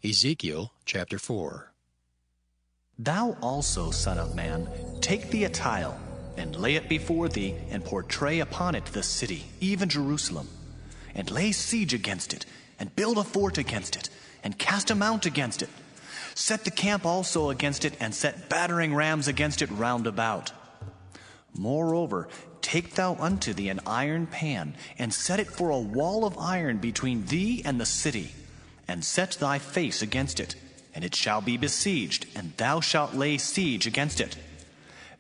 Ezekiel chapter 4. Thou also, son of man, take thee a tile, and lay it before thee, and portray upon it the city, even Jerusalem, and lay siege against it, and build a fort against it, and cast a mount against it. Set the camp also against it, and set battering rams against it round about. Moreover, take thou unto thee an iron pan, and set it for a wall of iron between thee and the city, and set thy face against it, and it shall be besieged, and thou shalt lay siege against it.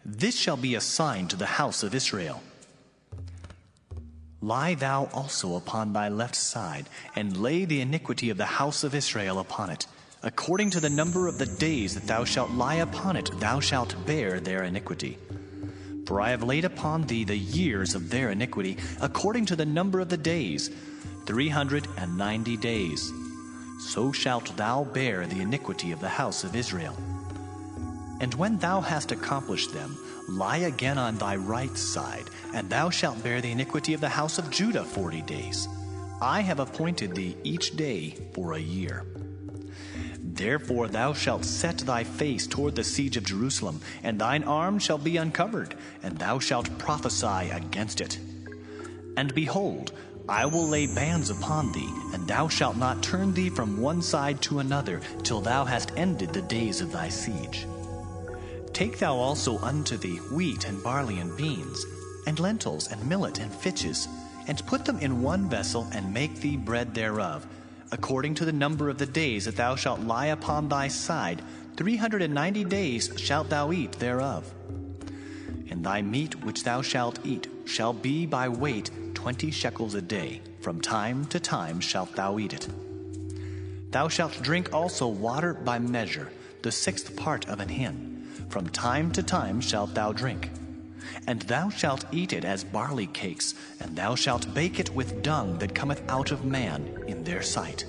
This shall be a sign to the house of Israel. Lie thou also upon thy left side, and lay the iniquity of the house of Israel upon it. According to the number of the days that thou shalt lie upon it, thou shalt bear their iniquity. For I have laid upon thee the years of their iniquity, according to the number of the days, 390 days. So shalt thou bear the iniquity of the house of Israel. And when thou hast accomplished them, lie again on thy right side, and thou shalt bear the iniquity of the house of Judah 40 days. I have appointed thee each day for a year. Therefore thou shalt set thy face toward the siege of Jerusalem, and thine arm shall be uncovered, and thou shalt prophesy against it. And behold, I will lay bands upon thee, and thou shalt not turn thee from one side to another, till thou hast ended the days of thy siege. Take thou also unto thee wheat and barley and beans, and lentils and millet and fitches, and put them in one vessel, and make thee bread thereof, according to the number of the days that thou shalt lie upon thy side. 390 days shalt thou eat thereof. And thy meat which thou shalt eat shall be by weight 20 shekels a day. From time to time shalt thou eat it. Thou shalt drink also water by measure, the 6th part of an hin. From time to time shalt thou drink. And thou shalt eat it as barley cakes, and thou shalt bake it with dung that cometh out of man in their sight.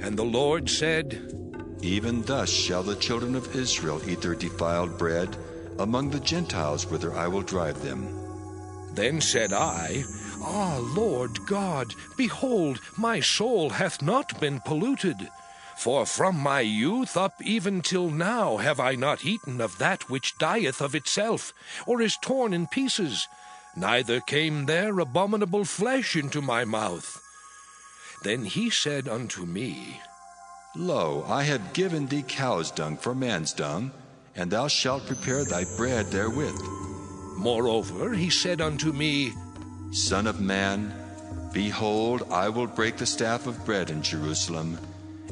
And the Lord said, Even thus shall the children of Israel eat their defiled bread among the Gentiles whither I will drive them. Then said I, Ah, Lord God, behold, my soul hath not been polluted. For from my youth up even till now have I not eaten of that which dieth of itself, or is torn in pieces, neither came there abominable flesh into my mouth. Then he said unto me, Lo, I have given thee cow's dung for man's dung, and thou shalt prepare thy bread therewith. Moreover he said unto me, Son of man, behold, I will break the staff of bread in Jerusalem,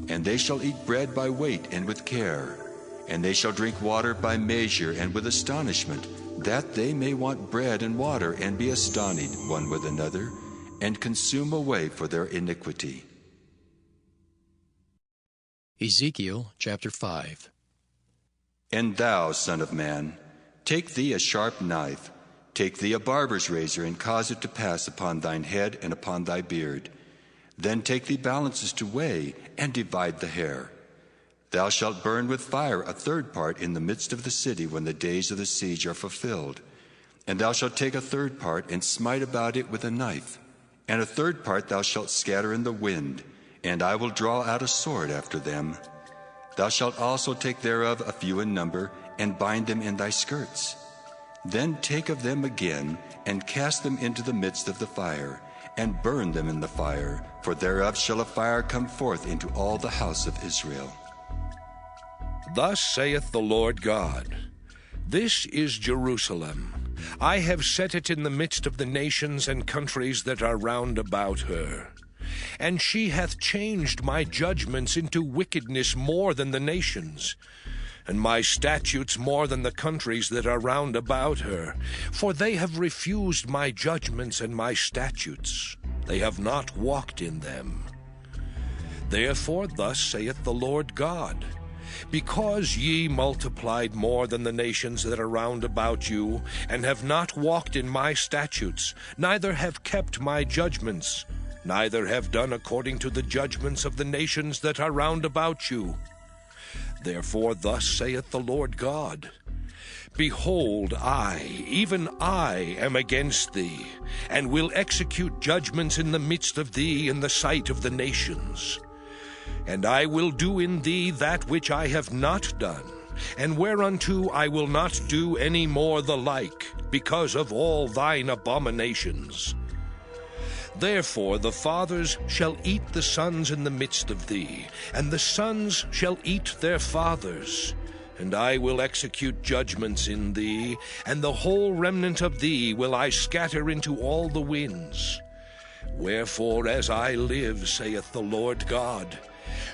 and they shall eat bread by weight and with care, and they shall drink water by measure and with astonishment, that they may want bread and water, and be astonied one with another, and consume away for their iniquity. Ezekiel chapter 5. And thou, son of man, take thee a sharp knife, take thee a barber's razor, and cause it to pass upon thine head and upon thy beard. Then take thee balances to weigh, and divide the hair. Thou shalt burn with fire a 3rd part in the midst of the city when the days of the siege are fulfilled. And thou shalt take a 3rd part, and smite about it with a knife. And a 3rd part thou shalt scatter in the wind, and I will draw out a sword after them. Thou shalt also take thereof a few in number, and bind them in thy skirts. Then take of them again, and cast them into the midst of the fire, and burn them in the fire, for thereof shall a fire come forth into all the house of Israel. Thus saith the Lord God, This is Jerusalem. I have set it in the midst of the nations and countries that are round about her. And she hath changed my judgments into wickedness more than the nations, and my statutes more than the countries that are round about her. For they have refused my judgments and my statutes. They have not walked in them. Therefore thus saith the Lord God, Because ye multiplied more than the nations that are round about you, and have not walked in my statutes, neither have kept my judgments, neither have done according to the judgments of the nations that are round about you. Therefore thus saith the Lord God, Behold, I, even I, am against thee, and will execute judgments in the midst of thee in the sight of the nations. And I will do in thee that which I have not done, and whereunto I will not do any more the like, because of all thine abominations. Therefore the fathers shall eat the sons in the midst of thee, and the sons shall eat their fathers. And I will execute judgments in thee, and the whole remnant of thee will I scatter into all the winds. Wherefore, as I live, saith the Lord God,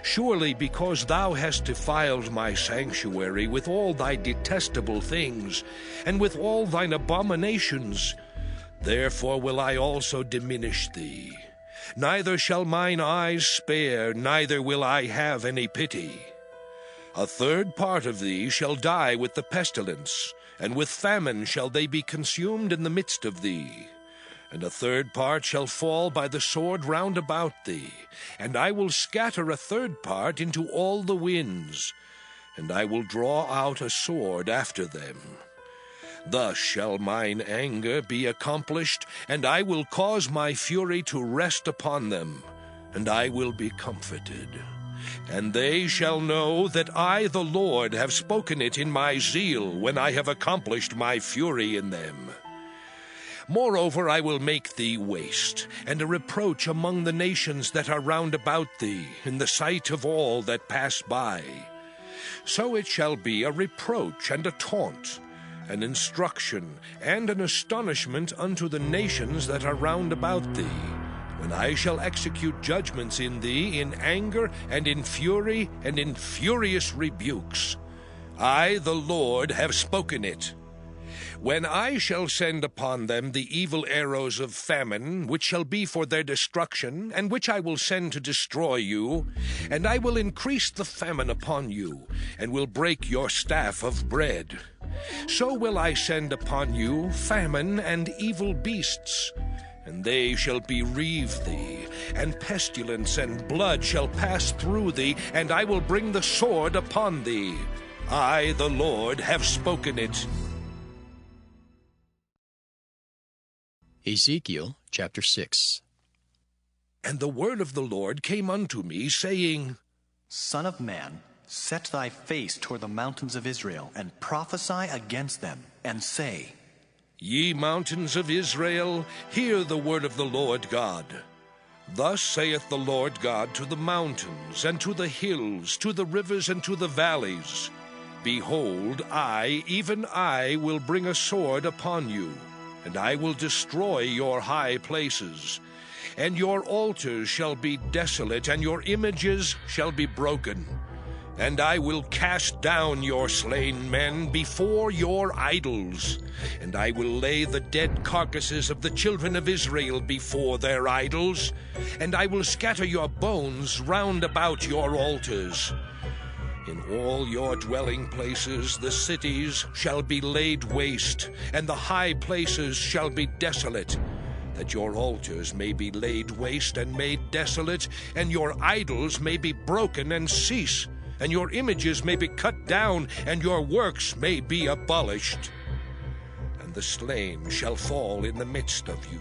surely because thou hast defiled my sanctuary with all thy detestable things, and with all thine abominations, therefore will I also diminish thee. Neither shall mine eyes spare, neither will I have any pity. A third part of thee shall die with the pestilence, and with famine shall they be consumed in the midst of thee. And a third part shall fall by the sword round about thee, and I will scatter a third part into all the winds, and I will draw out a sword after them. Thus shall mine anger be accomplished, and I will cause my fury to rest upon them, and I will be comforted. And they shall know that I, the Lord, have spoken it in my zeal, when I have accomplished my fury in them. Moreover, I will make thee waste, and a reproach among the nations that are round about thee, in the sight of all that pass by. So it shall be a reproach and a taunt, an instruction and an astonishment unto the nations that are round about thee, when I shall execute judgments in thee in anger and in fury and in furious rebukes. I, the Lord, have spoken it. When I shall send upon them the evil arrows of famine, which shall be for their destruction, and which I will send to destroy you, and I will increase the famine upon you, and will break your staff of bread. So will I send upon you famine and evil beasts, and they shall bereave thee, and pestilence and blood shall pass through thee, and I will bring the sword upon thee. I, the Lord, have spoken it. Ezekiel chapter 6. And the word of the Lord came unto me, saying, Son of man, set thy face toward the mountains of Israel, and prophesy against them, and say, Ye mountains of Israel, hear the word of the Lord God. Thus saith the Lord God to the mountains, and to the hills, to the rivers, and to the valleys, Behold, I, even I, will bring a sword upon you, and I will destroy your high places. And your altars shall be desolate, and your images shall be broken. And I will cast down your slain men before your idols, and I will lay the dead carcasses of the children of Israel before their idols, and I will scatter your bones round about your altars. In all your dwelling places the cities shall be laid waste, and the high places shall be desolate, that your altars may be laid waste and made desolate, and your idols may be broken and cease, and your images may be cut down, and your works may be abolished. And the slain shall fall in the midst of you,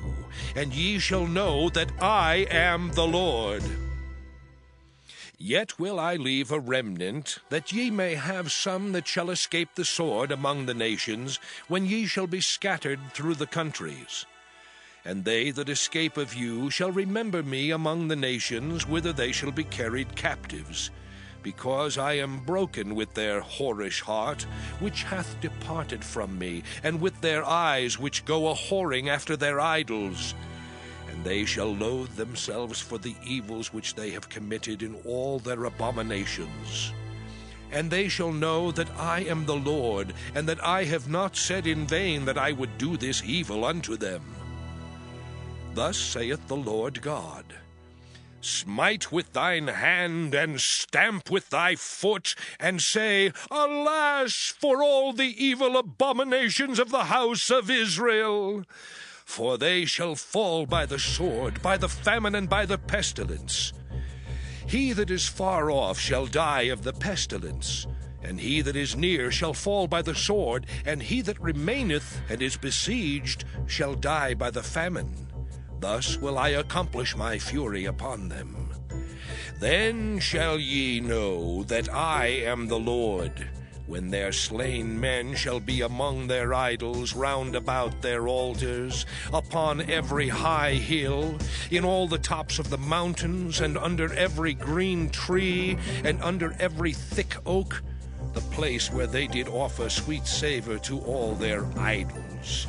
and ye shall know that I am the Lord. Yet will I leave a remnant, that ye may have some that shall escape the sword among the nations, when ye shall be scattered through the countries. And they that escape of you shall remember me among the nations, whither they shall be carried captives, because I am broken with their whorish heart, which hath departed from me, and with their eyes which go a-whoring after their idols. And they shall loathe themselves for the evils which they have committed in all their abominations. And they shall know that I am the Lord, and that I have not said in vain that I would do this evil unto them. Thus saith the Lord God, Smite with thine hand, and stamp with thy foot, and say, Alas, for all the evil abominations of the house of Israel! For they shall fall by the sword, by the famine, and by the pestilence. He that is far off shall die of the pestilence, and he that is near shall fall by the sword, and he that remaineth and is besieged shall die by the famine. Thus will I accomplish my fury upon them. Then shall ye know that I am the Lord, when their slain men shall be among their idols round about their altars, upon every high hill, in all the tops of the mountains, and under every green tree, and under every thick oak, the place where they did offer sweet savor to all their idols.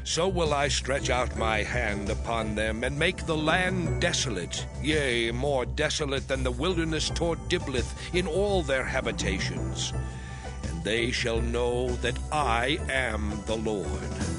So will I stretch out my hand upon them, and make the land desolate, yea, more desolate than the wilderness toward Diblath in all their habitations. And they shall know that I am the Lord.